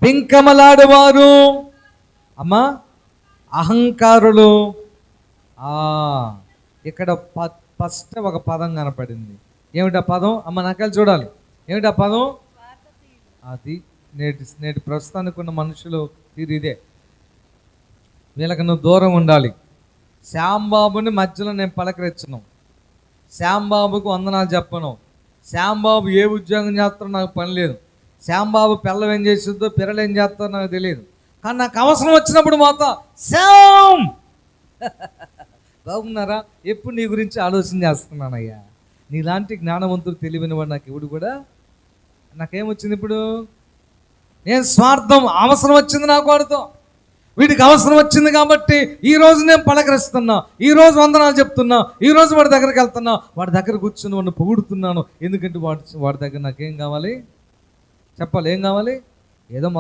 పెంకమలాడేవారు, అమ్మా అహంకారులు. ఇక్కడ ఫస్ట్ ఒక పదం కనపడింది. ఏమిటా పదం? అమ్మ నాకెళ్ళి చూడాలి. ఏమిటా పదం? అది నేటి ప్రస్తుతానికి ఉన్న మనుషులు తీరు ఇదే. వీళ్ళకి నువ్వు దూరం ఉండాలి. శ్యాంబాబుని మధ్యలో నేను పలకరించను, శ్యాంబాబుకు వందనాలు చెప్పను, శ్యాంబాబు ఏ ఉద్యోగం చేస్తారో నాకు పని లేదు, శ్యాంబాబు పిల్లలు ఏం చేస్తుందో పిల్లలు ఏం చేస్తారో నాకు తెలియదు. కానీ నాకు అవసరం వచ్చినప్పుడు మాత్రం శ్యామ్ బాగున్నారా, ఎప్పుడు నీ గురించి ఆలోచన చేస్తున్నానయ్యా. నీలాంటి జ్ఞానవంతుడు తెలివిన వాడు నాకు ఎవడు కూడా. నాకేమొచ్చింది ఇప్పుడు? నేను స్వార్థం, అవసరం వచ్చింది నాకు వాడితో, వీడికి అవసరం వచ్చింది కాబట్టి ఈరోజు నేను పలకరిస్తున్నా, ఈరోజు వందనాలు చెప్తున్నా, ఈరోజు వాడి దగ్గరికి వెళ్తున్నా, వాడి దగ్గర కూర్చుని వాడిని పొగుడుతున్నాను. ఎందుకంటే వాడి దగ్గర నాకేం కావాలి చెప్పాలి? ఏం కావాలి? ఏదో